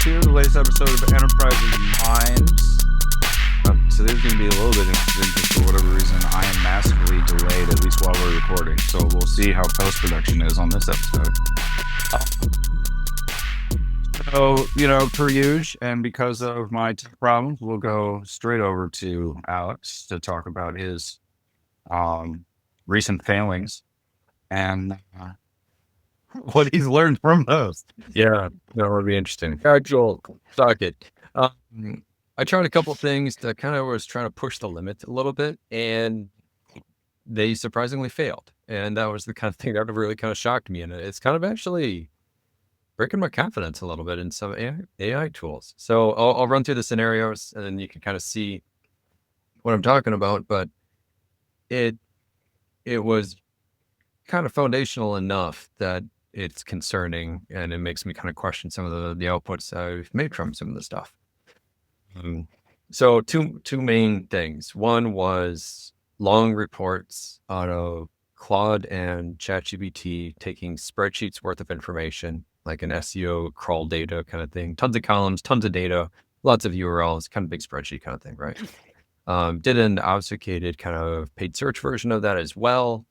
to the latest episode of Enterprising Minds. Today's going to be a little bit interesting because for whatever reason I am massively delayed, at least while we're recording. So we'll see how post-production is on this episode. So, per usual, and because of my tech problems, we'll go straight over to Alex to talk about his recent failings and what he's learned from those. Yeah, that would be interesting. Actual socket. I tried a couple things that kind of was trying to push the limit a little bit, and they surprisingly failed. And that was the kind of thing that really kind of shocked me. And it's kind of actually breaking my confidence a little bit in some AI tools. So I'll run through the scenarios, and then you can kind of see what I'm talking about. But it was kind of foundational enough that it's concerning, and it makes me kind of question some of the outputs I've made from some of the stuff. So two main things. One was long reports out of Claude and ChatGPT, taking spreadsheets worth of information, like an SEO crawl data kind of thing, tons of columns, tons of data, lots of URLs, kind of big spreadsheet kind of thing, right? Did an obfuscated kind of paid search version of that as well.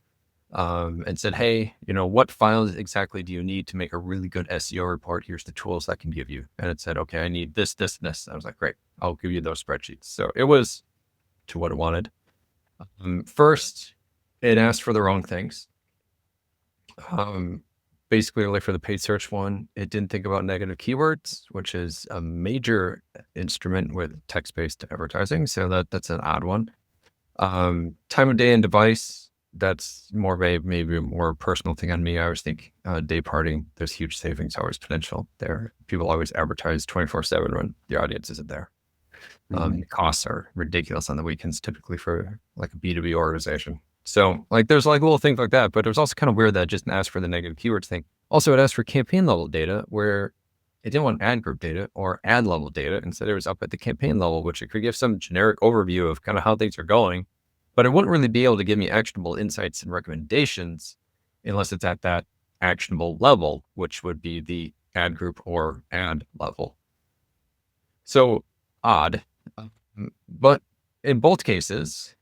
And said, hey, what files exactly do you need to make a really good SEO report? Here's the tools I can give you. And it said, okay, I need this, this, and this. I was like, great, I'll give you those spreadsheets. So it was to what it wanted. First, it asked for the wrong things. Basically, like for the paid search one, it didn't think about negative keywords, which is a major instrument with text-based advertising. So that's an odd one. Time of day and device. That's more of maybe a more personal thing on me. I always think day parting, there's huge savings, always potential there. People always advertise 24/7 when the audience isn't there. Costs are ridiculous on the weekends, typically for like a B2B organization. So like there's like little things like that, but it was also kind of weird that it just asked for the negative keywords thing. Also, it asked for campaign level data where it didn't want ad group data or ad level data. Instead, it was up at the campaign level, which it could give some generic overview of kind of how things are going. But it wouldn't really be able to give me actionable insights and recommendations unless it's at that actionable level, which would be the ad group or ad level. So odd. But in both cases,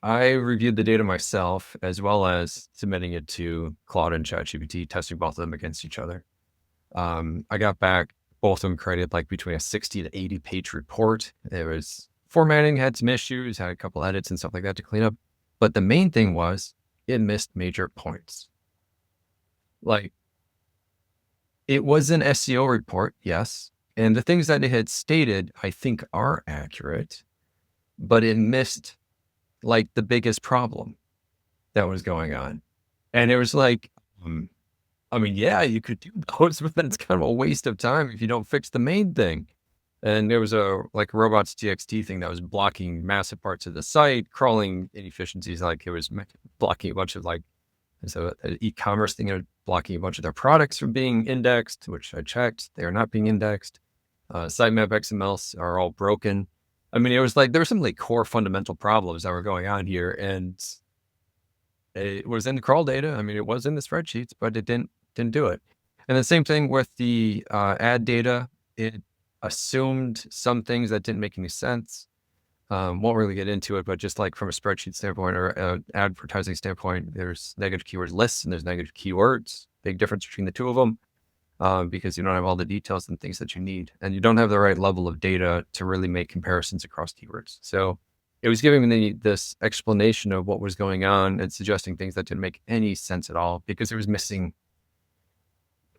I reviewed the data myself as well as submitting it to Claude and ChatGPT, testing both of them against each other. I got back, both of them created like between a 60 to 80 page report. There was formatting, had some issues, had a couple edits and stuff like that to clean up. But the main thing was it missed major points. Like it was an SEO report, yes. And the things that it had stated, I think are accurate, but it missed like the biggest problem that was going on. And it was like, yeah, you could do those, but then it's kind of a waste of time if you don't fix the main thing. And there was a robots.txt thing that was blocking massive parts of the site, crawling inefficiencies. Like it was blocking a bunch of an e-commerce thing, blocking a bunch of their products from being indexed, which I checked. They are not being indexed. Sitemap XMLs are all broken. I mean, it was like, there were some like core fundamental problems that were going on here, and it was in the crawl data. I mean, it was in the spreadsheets, but it didn't do it. And the same thing with the ad data. It assumed some things that didn't make any sense. Won't really get into it, but just like from a spreadsheet standpoint or an advertising standpoint, there's negative keywords lists and there's negative keywords. Big difference between the two of them because you don't have all the details and things that you need, and you don't have the right level of data to really make comparisons across keywords. So it was giving me this explanation of what was going on and suggesting things that didn't make any sense at all because it was missing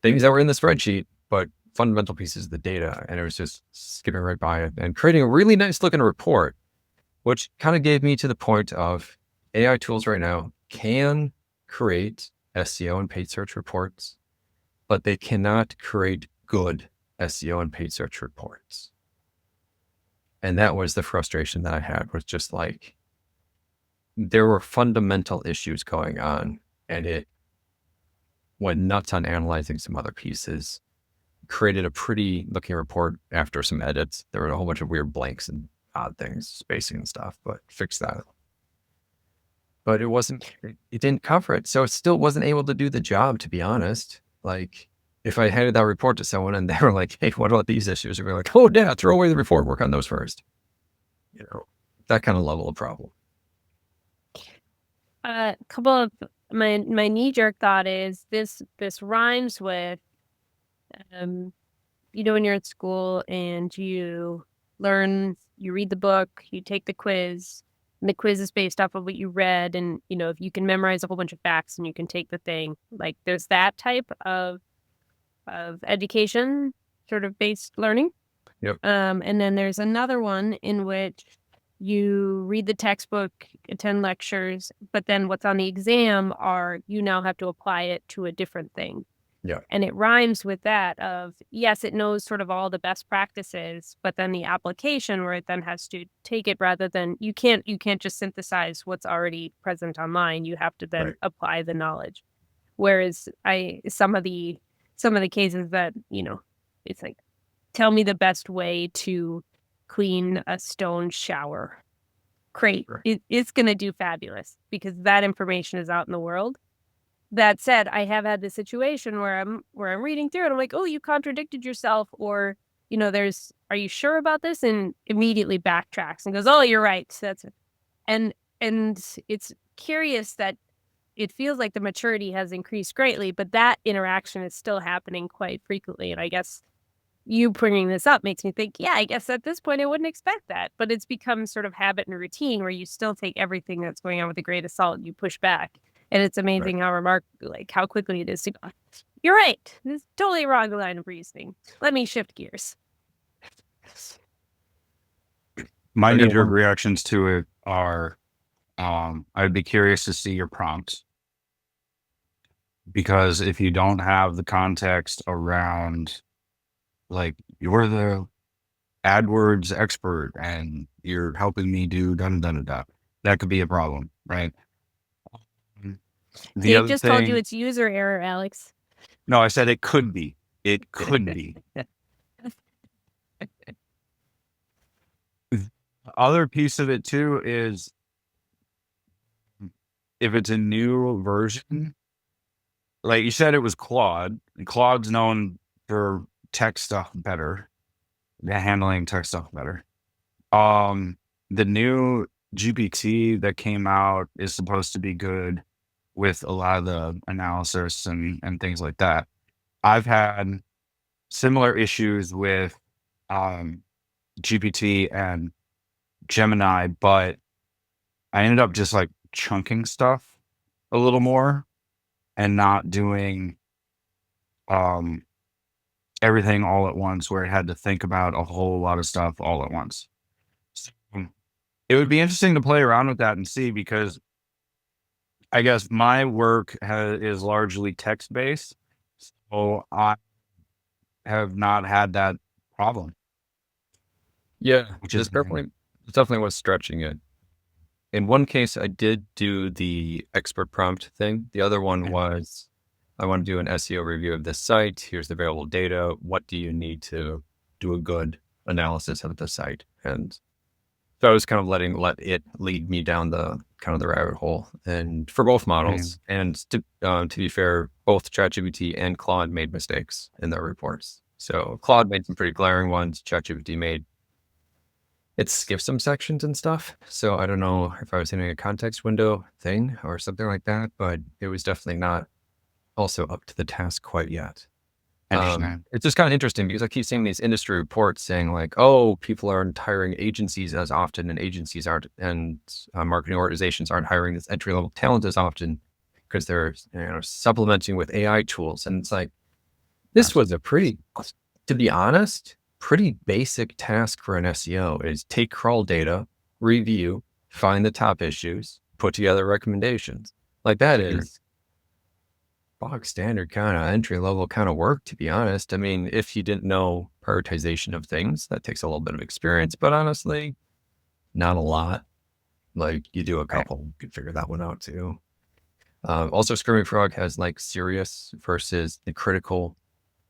things that were in the spreadsheet, but fundamental pieces of the data, and it was just skipping right by it and creating a really nice looking report, which kind of gave me to the point of AI tools right now can create SEO and paid search reports, but they cannot create good SEO and paid search reports. And that was the frustration that I had, was just like, there were fundamental issues going on, and it went nuts on analyzing some other pieces. Created a pretty looking report after some edits. There were a whole bunch of weird blanks and odd things, spacing and stuff, but fixed that. But it didn't cover it. So it still wasn't able to do the job, to be honest. Like if I handed that report to someone and they were like, hey, what about these issues? And we're like, oh, yeah, throw away the report, work on those first. That kind of level of problem. A couple of my knee jerk thought is this rhymes with, when you're at school and you read the book, you take the quiz, and the quiz is based off of what you read, and if you can memorize a whole bunch of facts and you can take the thing, like there's that type of education sort of based learning. Yep. And then there's another one in which you read the textbook, attend lectures, but then what's on the exam you now have to apply it to a different thing. Yeah. And it rhymes with that of, yes, it knows sort of all the best practices, but then the application where it then has to take it rather than you can't just synthesize what's already present online. You have to then apply the knowledge. Whereas some of the cases that, it's like, tell me the best way to clean a stone shower. Great. It's going to do fabulous because that information is out in the world. That said, I have had the situation where I'm reading through it. I'm like, oh, you contradicted yourself, or are you sure about this? And immediately backtracks and goes, oh, you're right. So that's it. And it's curious that it feels like the maturity has increased greatly, but that interaction is still happening quite frequently. And I guess you bringing this up makes me think, yeah, I guess at this point I wouldn't expect that, but it's become sort of habit and routine where you still take everything that's going on with a grain of salt and you push back. And it's amazing how quickly it is to go, you're right. This is totally wrong line of reasoning. Let me shift gears. My knee-jerk reactions to it are, I'd be curious to see your prompt. Because if you don't have the context around, like, you're the AdWords expert and you're helping me do da-da-da-da-da, that could be a problem, right? Dave just told you it's user error, Alex. No, I said it could be. It could be. The other piece of it, too, is if it's a new version, like you said, it was Claude. Claude's known for tech stuff better, handling tech stuff better. The new GPT that came out is supposed to be good with a lot of the analysis and things like that. I've had similar issues with GPT and Gemini, but I ended up just like chunking stuff a little more and not doing everything all at once, where it had to think about a whole lot of stuff all at once. So it would be interesting to play around with that and see, because I guess my work is largely text-based, so I have not had that problem. Yeah, which is definitely what's stretching it. In one case, I did do the expert prompt thing. The other one was, I want to do an SEO review of this site. Here's the available data. What do you need to do a good analysis of the site? And so I was kind of let it lead me down the kind of the rabbit hole. And for both models, and to be fair, both ChatGPT and Claude made mistakes in their reports. So Claude made some pretty glaring ones. ChatGPT it skipped some sections and stuff. So I don't know if I was hitting a context window thing or something like that, but it was definitely not also up to the task quite yet. It's just kind of interesting because I keep seeing these industry reports saying like, oh, people aren't hiring agencies as often, and agencies aren't, and marketing organizations aren't hiring this entry-level talent as often because they're supplementing with AI tools. And it's like, this was a to be honest, pretty basic task for an SEO is take crawl data, review, find the top issues, put together recommendations. Like that is bog standard kind of entry level kind of work, to be honest. I mean, if you didn't know prioritization of things, that takes a little bit of experience, but honestly, not a lot. Like you do a couple, you could figure that one out too. Also, Screaming Frog has like serious versus the critical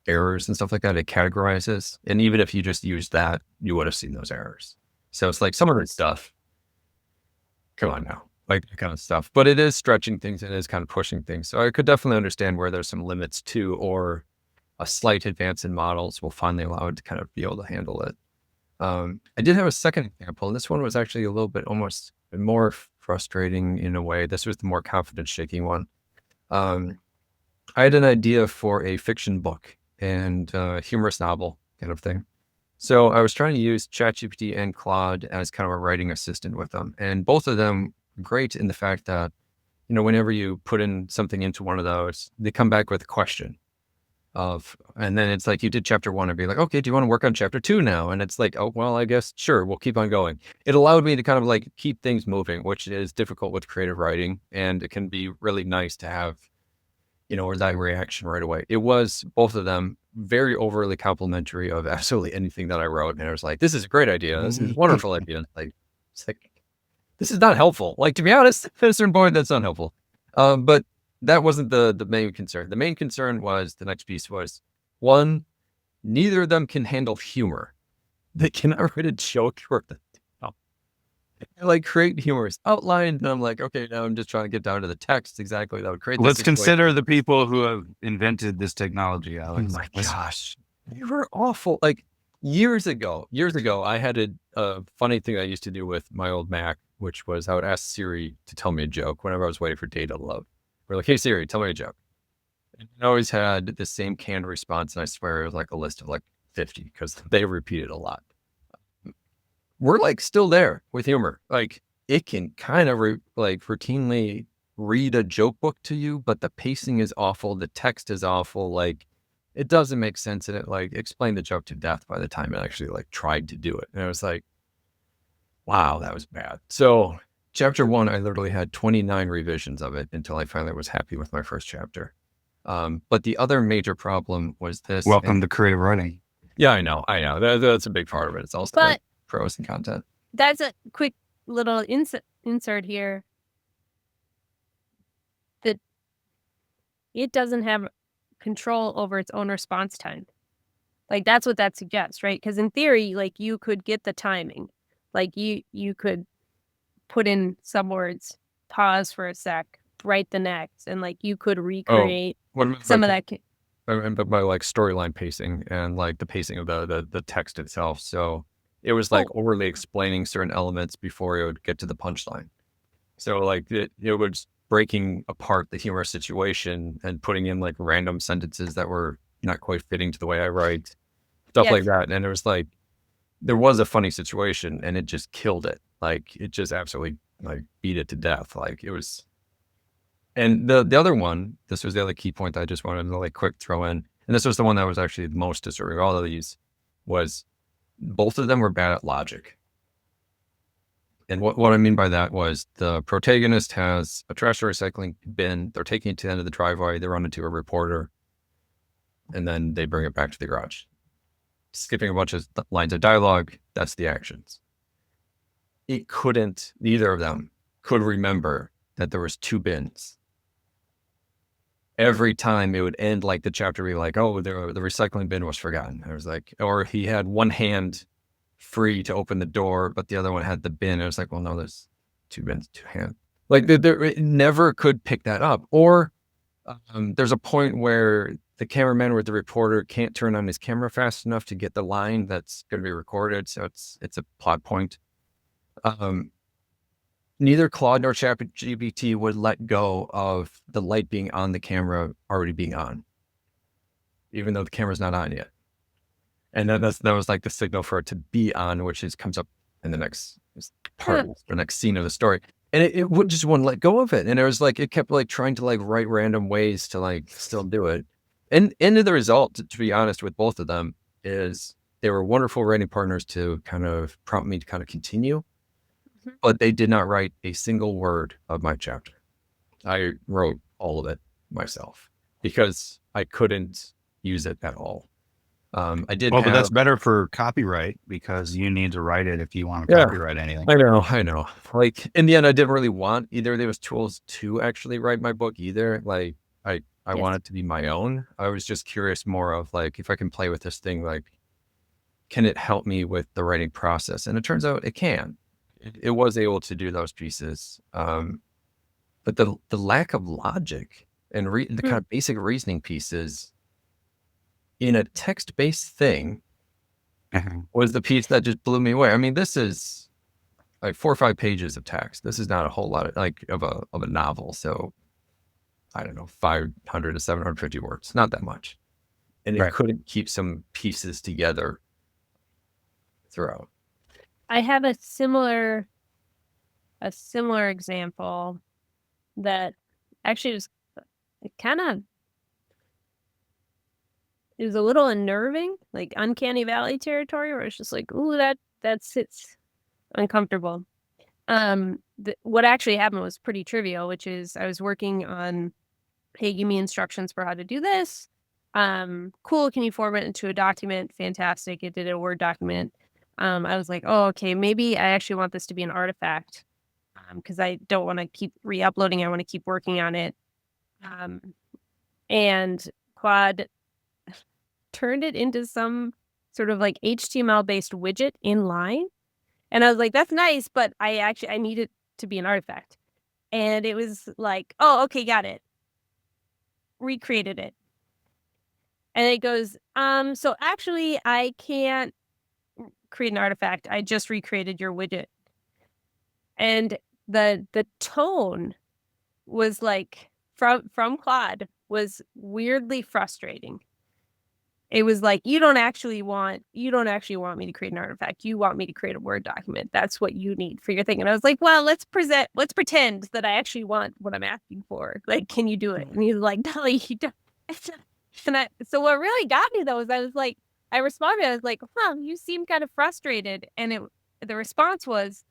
errors and stuff like that. It categorizes. And even if you just used that, you would have seen those errors. So it's like some of the stuff. Come on now. Like that kind of stuff, but it is stretching things and it is kind of pushing things. So I could definitely understand where there's some limits too, or a slight advance in models will finally allow it to kind of be able to handle it. I did have a second example, and this one was actually a little bit almost more frustrating in a way. This was the more confidence shaking one. I had an idea for a fiction book and humorous novel kind of thing. So I was trying to use ChatGPT and Claude as kind of a writing assistant with them. And both of them great in the fact that, whenever you put in something into one of those, they come back with a question and then it's like, you did chapter 1 and be like, okay, do you want to work on chapter 2 now? And it's like, oh, well, I guess, sure, we'll keep on going. It allowed me to kind of like keep things moving, which is difficult with creative writing. And it can be really nice to have, or that reaction right away. It was both of them very overly complimentary of absolutely anything that I wrote. And I was like, this is a great idea. This is a wonderful idea. It's like, this is not helpful. Like, to be honest, at a certain point, that's not helpful. But that wasn't the main concern. The main concern was, the next piece was, one, neither of them can handle humor. They cannot write a joke or like create humorous outline. And I'm like, okay, now I'm just trying to get down to the text exactly that would create. Let's consider the people who have invented this technology, Alex. Oh my gosh, they were awful. Like years ago, I had a funny thing I used to do with my old Mac, which was I would ask Siri to tell me a joke whenever I was waiting for data to load. We're like, hey Siri, tell me a joke. And I always had the same canned response, and I swear it was like a list of like 50 because they repeated a lot. We're like still there with humor. Like it can kind of routinely read a joke book to you, but the pacing is awful. The text is awful. Like it doesn't make sense. And it like explained the joke to death by the time it actually like tried to do it. And I was like, wow, that was bad. So chapter 1, I literally had 29 revisions of it until I finally was happy with my first chapter. But the other major problem was this. Welcome to creative writing. Yeah, I know. That's a big part of it. It's also like pros and content. That's a quick little insert here. That it doesn't have control over its own response time. Like that's what that suggests, right? Because in theory, like you could get the timing. Like you could put in some words, pause for a sec, write the next, and like you could recreate some of that. But by like storyline pacing and like the pacing of the text itself. So it was like overly explaining certain elements before it would get to the punchline. So like it was breaking apart the humorous situation and putting in like random sentences that were not quite fitting to the way I write, stuff like that. And it was like, there was a funny situation and it just killed it. Like it just absolutely like beat it to death. Like it was. And the other one, this was the other key point that I just wanted to like quick throw in. And this was the one that was actually the most disturbing. All of these was both of them were bad at logic. And what I mean by that was the protagonist has a trash and recycling bin. They're taking it to the end of the driveway. They run into a reporter and then they bring it back to the garage. Skipping a bunch of lines of dialogue. That's the actions. Neither of them could remember that there was 2 bins. Every time it would end like the chapter be like, oh, the recycling bin was forgotten. I was like, or he had one hand free to open the door, but the other one had the bin. I was like, well, no, there's 2 bins, 2 hands. Like it never could pick that up. Or there's a point where the cameraman or the reporter can't turn on his camera fast enough to get the line that's going to be recorded. So it's a plot point. Neither Claude nor ChatGPT would let go of the light being on the camera already being on, even though the camera's not on yet. And that was like the signal for it to be on, which comes up in the next part, the next scene of the story. And it just wouldn't let go of it. And it was like, it kept like trying to like write random ways to like still do it. And the result, to be honest with both of them, is they were wonderful writing partners to kind of prompt me to kind of continue. But they did not write a single word of my chapter. I wrote all of it myself because I couldn't use it at all. I did. Well, but that's better for copyright because you need to write it if you want to copyright anything. I know. Like in the end, I didn't really want either of those tools to actually write my book either. Like I want it to be my own. I was just curious more of like, if I can play with this thing, like, can it help me with the writing process? And it turns out it can. It was able to do those pieces. But the lack of logic and the kind of basic reasoning pieces in a text-based thing Mhm. was the piece that just blew me away. I mean, this is like 4 or 5 pages of text. This is not a whole lot of a novel. So I don't know, 500 to 750 words, not that much. And it Right. couldn't keep some pieces together throughout. I have a similar example that actually was it was a little unnerving, like uncanny valley territory, where it's just like, ooh, that sits uncomfortable. What actually happened was pretty trivial, which is I was working on, hey, give me instructions for how to do this. Cool, can you format it into a document? Fantastic. It did a Word document. I was like, oh, okay, maybe I actually want this to be an artifact, because I don't want to keep re-uploading. I want to keep working on it. And Claude turned it into some sort of like HTML based widget in line. And I was like, that's nice, but I need it to be an artifact. And it was like, oh, okay, got it. Recreated it. And it goes, so actually I can't create an artifact. I just recreated your widget. And the tone was like from Claude was weirdly frustrating. It was like, you don't actually want me to create an artifact. You want me to create a Word document. That's what you need for your thing. And I was like, well, let's pretend that I actually want what I'm asking for. Like, can you do it? And he's like, no, you don't. So what really got me though is I responded, I was like, huh, you seem kind of frustrated. And the response was,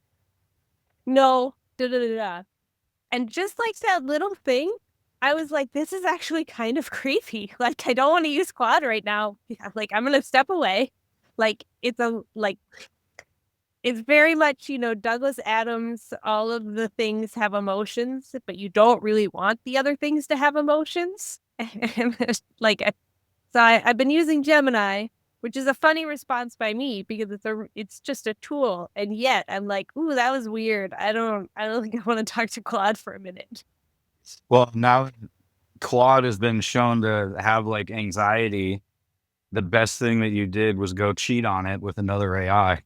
no, da da da da. And just like that little thing, I was like, this is actually kind of creepy. Like, I don't want to use Claude right now. Like, I'm going to step away. Like, it's very much, Douglas Adams, all of the things have emotions, but you don't really want the other things to have emotions. Like, so I've been using Gemini, which is a funny response by me because it's just a tool. And yet I'm like, ooh, that was weird. I don't think I want to talk to Claude for a minute. Well, now Claude has been shown to have like anxiety. The best thing that you did was go cheat on it with another AI.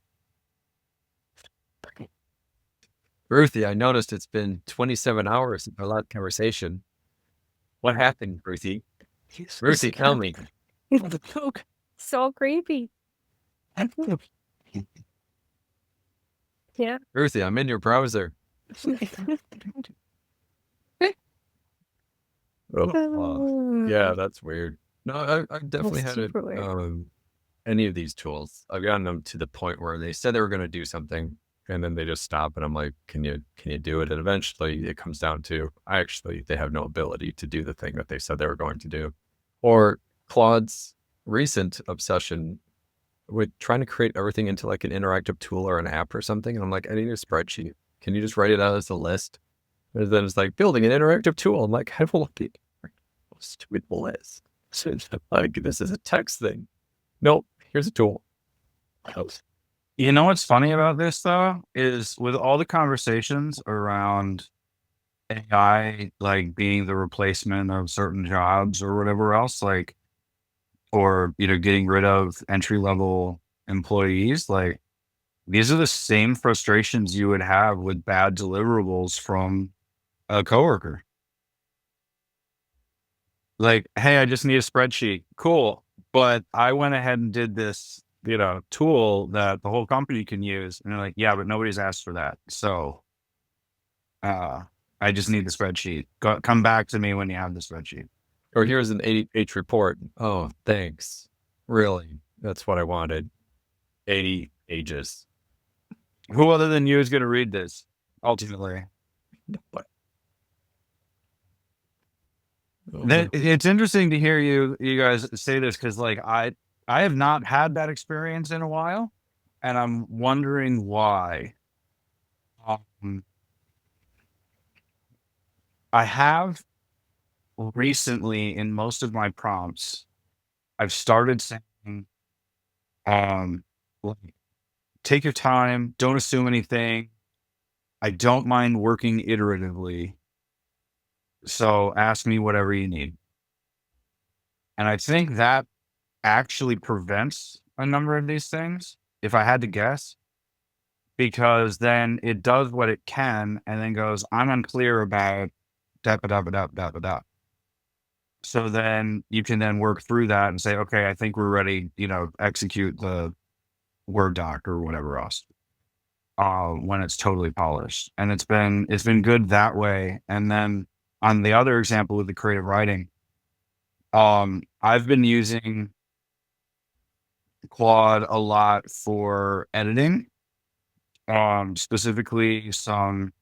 Ruthie, I noticed it's been 27 hours since our last conversation. What happened, Ruthie? Ruthie, tell me. So creepy. Yeah. Ruthie, I'm in your browser. Yeah, that's weird. No, I've definitely That's had super weird. any of these tools. I've gotten them to the point where they said they were going to do something, and then they just stop, and I'm like, can you do it? And eventually, it comes down to they have no ability to do the thing that they said they were going to do. Or Claude's recent obsession with trying to create everything into like an interactive tool or an app or something. And I'm like, I need a spreadsheet. Can you just write it out as a list? And then it's like building an interactive tool. I'm like, I don't want the stupid list. So it's like, this is a text thing. Nope. Here's a tool. You know what's funny about this though is with all the conversations around AI like being the replacement of certain jobs or whatever else, like, or getting rid of entry level employees, like these are the same frustrations you would have with bad deliverables from a coworker. Like, hey, I just need a spreadsheet. Cool. But I went ahead and did this, tool that the whole company can use. And they're like, yeah, but nobody's asked for that. So I just need the spreadsheet. Come back to me when you have the spreadsheet. Or here's an 80-page report. Oh, thanks. Really? That's what I wanted. 80 pages. Who other than you is going to read this ultimately? It's interesting to hear you guys say this because like I have not had that experience in a while, and I'm wondering why. I have recently in most of my prompts, I've started saying, like, take your time, don't assume anything. I don't mind working iteratively. So ask me whatever you need. And I think that actually prevents a number of these things, if I had to guess, because then it does what it can and then goes, I'm unclear about da da da da da da da. So then you can then work through that and say, okay, I think we're ready, execute the Word doc or whatever else. When it's totally polished. And it's been good that way. And then on the other example with the creative writing, I've been using Claude a lot for editing, specifically some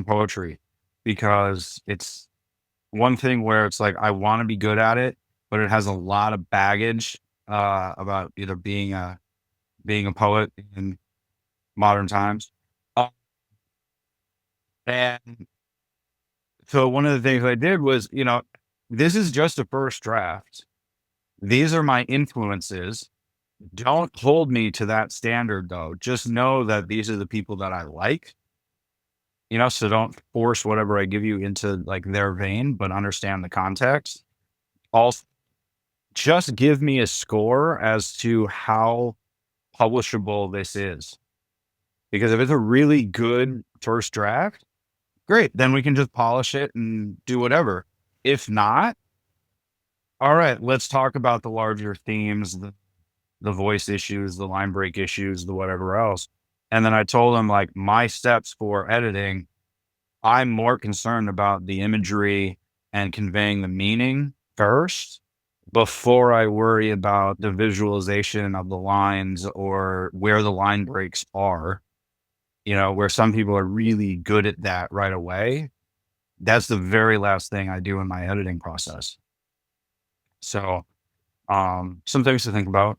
poetry, because it's one thing where it's like I want to be good at it, but it has a lot of baggage about either being a poet in modern times. Uh, and so one of the things I did was, this is just a first draft. These are my influences. Don't hold me to that standard though. Just know that these are the people that I like, so don't force whatever I give you into like their vein, but understand the context. Also, just give me a score as to how publishable this is. Because if it's a really good first draft, great. Then we can just polish it and do whatever. If not, all right, let's talk about the larger themes, the voice issues, the line break issues, the whatever else. And then I told him like my steps for editing, I'm more concerned about the imagery and conveying the meaning first before I worry about the visualization of the lines or where the line breaks are, where some people are really good at that right away. That's the very last thing I do in my editing process. So, some things to think about.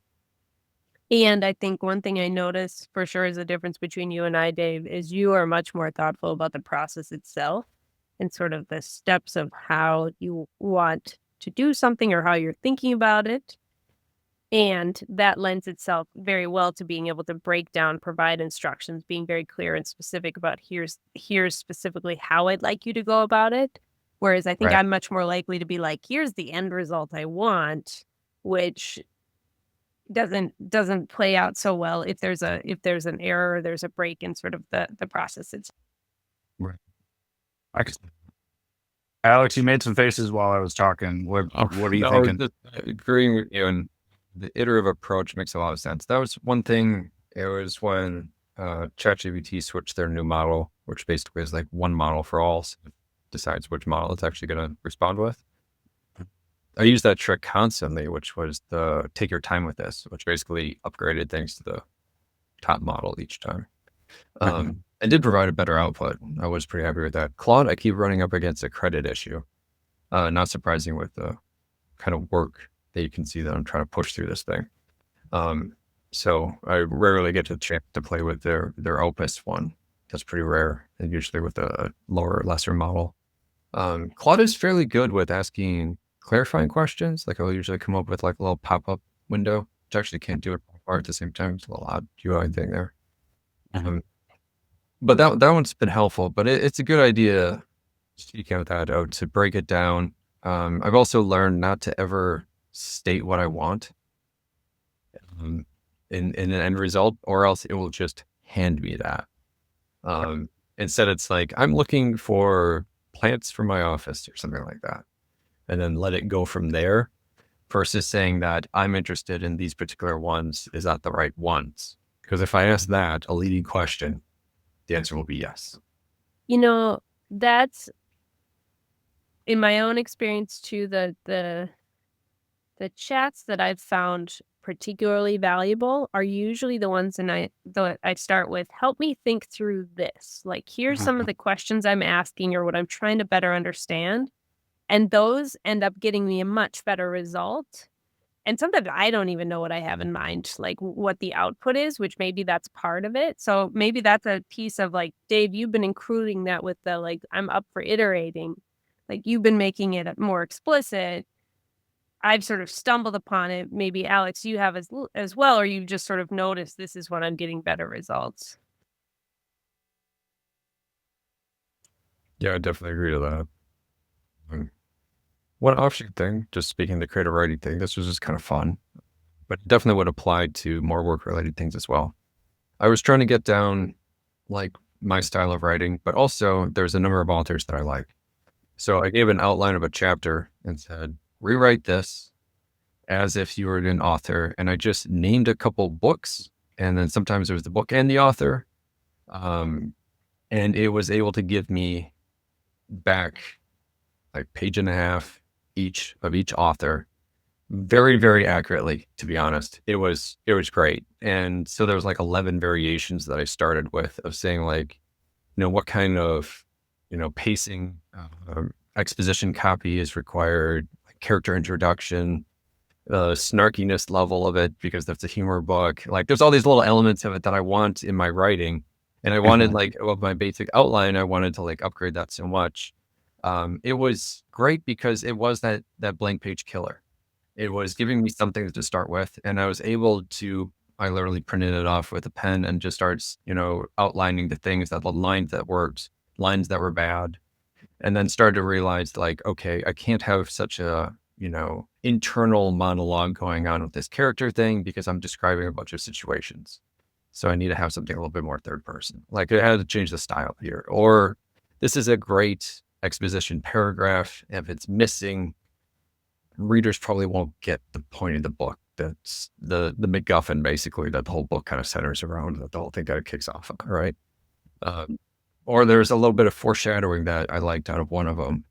And I think one thing I noticed for sure is the difference between you and I, Dave, is you are much more thoughtful about the process itself and sort of the steps of how you want to do something or how you're thinking about it. And that lends itself very well to being able to break down, provide instructions, being very clear and specific about here's specifically how I'd like you to go about it. Whereas I think Right. I'm much more likely to be like, here's the end result I want, which doesn't play out so well if there's an error or there's a break in sort of the process. It's Right. I c- Alex, you made some faces while I was talking. What are you No, thinking? agreeing with you, and the iterative approach makes a lot of sense. That was one thing. It was when ChatGPT switched their new model, which basically is like one model for all, so it decides which model it's actually going to respond with. I used that trick constantly, which was the take your time with this, which basically upgraded things to the top model each time. And did provide a better output. I was pretty happy with that. Claude, I keep running up against a credit issue. Not surprising with the kind of work that you can see that I'm trying to push through this thing. So I rarely get to chance to play with their Opus one. That's pretty rare, and usually with a lesser model. Claude is fairly good with asking clarifying questions. Like I'll usually come up with like a little pop-up window, which actually can't do it at the same time. It's a little odd UI thing there. But that one's been helpful, but it's a good idea, speaking of that, to break it down. I've also learned not to ever state what I want in an end result, or else it will just hand me that. Instead, it's like, I'm looking for plants for my office or something like that, and then let it go from there versus saying that I'm interested in these particular ones. Is that the right ones? Because if I ask that, a leading question, the answer will be yes. That's in my own experience too, the chats that I've found particularly valuable are usually the ones that I start with, help me think through this. Like, here's some of the questions I'm asking or what I'm trying to better understand. And those end up getting me a much better result. And sometimes I don't even know what I have in mind, like what the output is, which maybe that's part of it. So maybe that's a piece of like, Dave, you've been including that with the like, I'm up for iterating. Like you've been making it more explicit. I've sort of stumbled upon it. Maybe Alex, you have as well, or you've just sort of noticed this is when I'm getting better results. Yeah, I definitely agree to that. One offshoot thing, just speaking of the creative writing thing, this was just kind of fun. but it definitely would apply to more work-related things as well. I was trying to get down like my style of writing, but also there's a number of authors that I like. So I gave an outline of a chapter and said, rewrite this as if you were an author. And I just named a couple books. And then sometimes there was the book and the author. And it was able to give me back like page and a half each of each author very, very accurately, to be honest. It was great. And so there was like 11 variations that I started with of saying like, what kind of, pacing, exposition copy is required, like character introduction, snarkiness level of it, because that's a humor book. Like there's all these little elements of it that I want in my writing. And I wanted like, of my basic outline, I wanted to like upgrade that so much. It was great because it was that blank page killer. It was giving me something to start with. And I was able to, I literally printed it off with a pen and just starts, outlining the things, that the lines that worked, lines that were bad. And then started to realize like, okay, I can't have such a, internal monologue going on with this character thing because I'm describing a bunch of situations. So I need to have something a little bit more third person. Like I had to change the style here. Or this is a great exposition paragraph. If it's missing, readers probably won't get the point of the book. That's the MacGuffin, basically, that the whole book kind of centers around, that the whole thing kind of kicks off on, right? Or there's a little bit of foreshadowing that I liked out of one of them.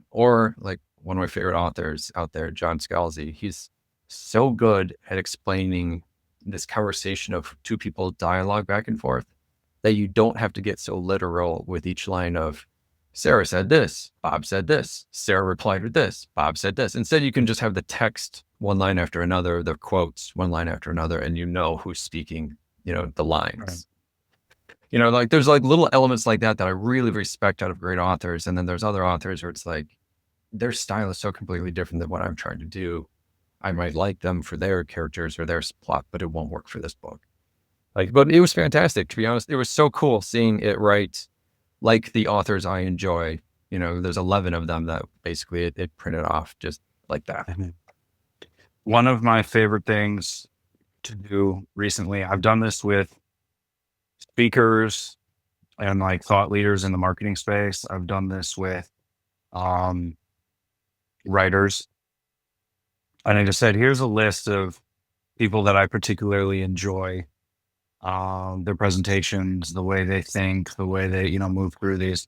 Or like one of my favorite authors out there, John Scalzi, he's so good at explaining this conversation of two people dialogue back and forth that you don't have to get so literal with each line of Sarah said this, Bob said this, Sarah replied with this, Bob said this. Instead, you can just have the text one line after another, the quotes one line after another, and who's speaking, the lines. Right. Like there's like little elements like that I really respect out of great authors. And then there's other authors where it's like their style is so completely different than what I'm trying to do. I might like them for their characters or their plot, but it won't work for this book. But it was fantastic, to be honest. It was so cool seeing it write like the authors I enjoy. There's 11 of them that basically it printed off just like that. One of my favorite things to do recently, I've done this with speakers and like thought leaders in the marketing space. I've done this with writers. And I just said, here's a list of people that I particularly enjoy, their presentations, the way they think, the way they, move through these.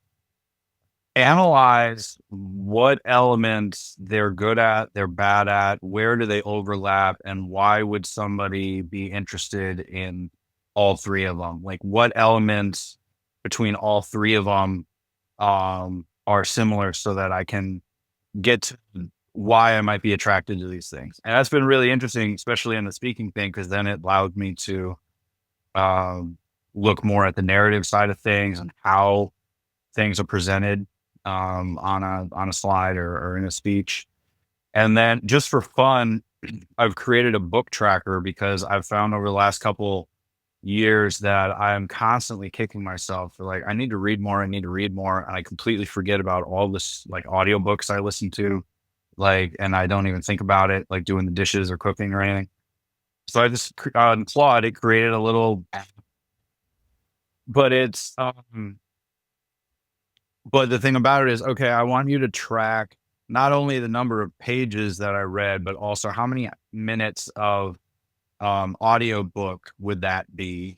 Analyze what elements they're good at, they're bad at, where do they overlap, and why would somebody be interested in all three of them? Like what elements between all three of them are similar so that I can get to why I might be attracted to these things. And that's been really interesting, especially in the speaking thing, because then it allowed me to look more at the narrative side of things and how things are presented on a slide or in a speech. And then just for fun, I've created a book tracker because I've found over the last couple years that I'm constantly kicking myself for like, I need to read more. And I completely forget about all this like audiobooks I listen to, and I don't even think about it, like doing the dishes or cooking or anything. So I just, on Claude, it created a little, but it's, but the thing about it is, okay, I want you to track not only the number of pages that I read, but also how many minutes of audio book would that be?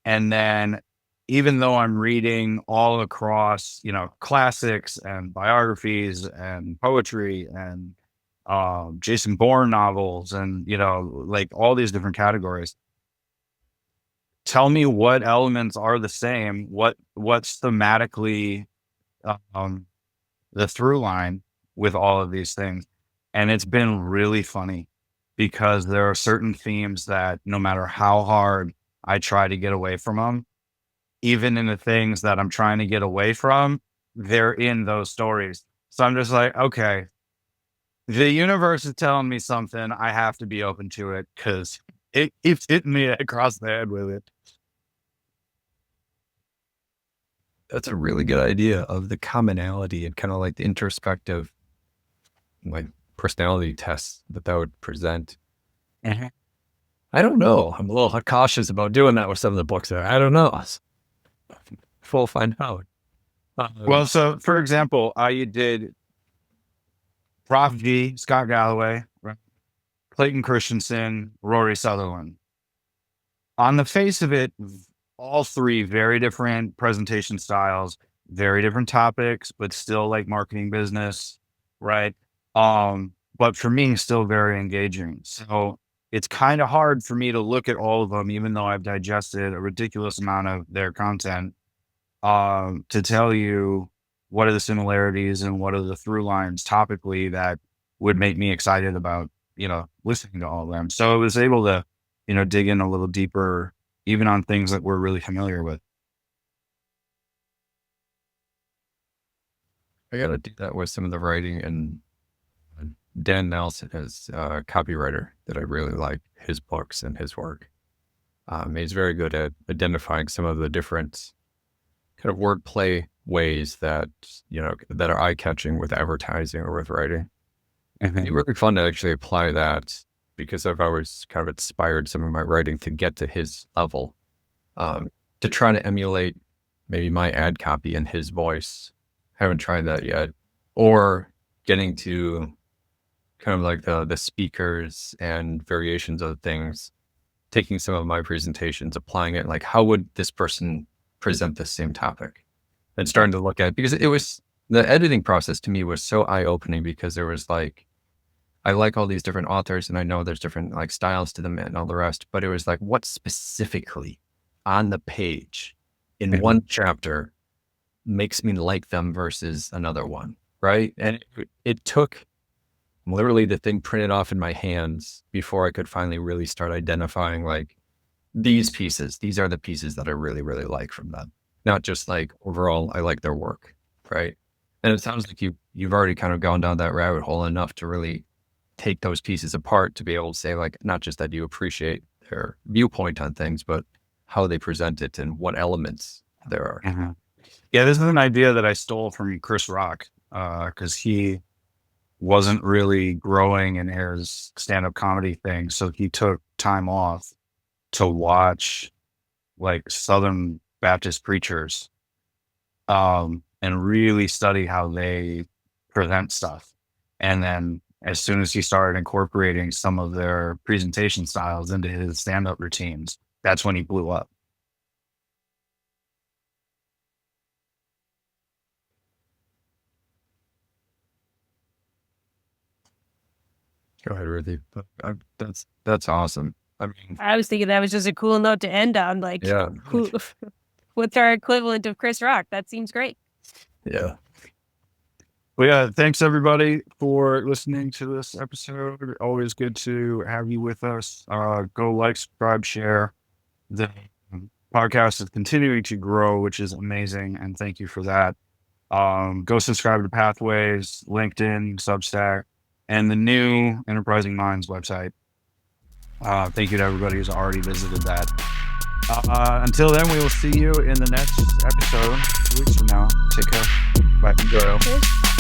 And then even though I'm reading all across, classics and biographies and poetry and Jason Bourne novels and, like all these different categories, tell me what elements are the same, what's thematically the through line with all of these things. And it's been really funny because there are certain themes that no matter how hard I try to get away from them, even in the things that I'm trying to get away from, they're in those stories. So I'm just like, okay, the universe is telling me something. I have to be open to it because it keeps hitting me across the head with it. That's a really good idea of the commonality and kind of like the introspective, like personality tests that would present. Mm-hmm. I don't know. I'm a little cautious about doing that with some of the books there. I don't know. We'll find out. Well, so for example, I did Prof G, Scott Galloway, right? Clayton Christensen, Rory Sutherland. On the face of it, all three very different presentation styles, very different topics, but still like marketing business, right? But for me, still very engaging. So it's kind of hard for me to look at all of them, even though I've digested a ridiculous amount of their content, to tell you what are the similarities and what are the through lines topically that would make me excited about, listening to all of them. So I was able to, dig in a little deeper, even on things that we're really familiar with. I got to do that with some of the writing, and Dan Nelson is a copywriter that I really like his books and his work. He's very good at identifying some of the different kind of wordplay ways that, that are eye-catching with advertising or with writing. It'd be really fun to actually apply that, because I've always kind of inspired some of my writing to get to his level, to try to emulate maybe my ad copy in his voice. Haven't tried that yet. Or getting to kind of like the speakers and variations of things, taking some of my presentations, applying it, like how would this person present the same topic, and starting to look at, because it was, the editing process to me was so eye-opening, because there was like, I like all these different authors and I know there's different like styles to them and all the rest, but it was like, what specifically on the page in one chapter makes me like them versus another one, right? And it took literally the thing printed off in my hands before I could finally really start identifying like, these pieces, these are the pieces that I really, really like from them. Not just like overall, I like their work, right? And it sounds like you've already kind of gone down that rabbit hole enough to really take those pieces apart to be able to say, like, not just that you appreciate their viewpoint on things, but how they present it and what elements there are. Mm-hmm. Yeah, this is an idea that I stole from Chris Rock, because he wasn't really growing in his stand-up comedy thing. So he took time off to watch like Southern Baptist preachers, and really study how they present stuff. And then as soon as he started incorporating some of their presentation styles into his stand-up routines, that's when he blew up. Go ahead, Ruthi. That's awesome. I mean, I was thinking that was just a cool note to end on. Like, yeah. What's our equivalent of Chris Rock? That seems great. Yeah. Well, yeah, thanks everybody for listening to this episode. Always good to have you with us. Go like, subscribe, share. The podcast is continuing to grow, which is amazing, and thank you for that. Go subscribe to Pathways, LinkedIn, Substack, and the new Enterprising Minds website. Thank you to everybody who's already visited that. Until then, we will see you in the next episode 2 weeks from now. Take care. Bye. Enjoy. Cheers.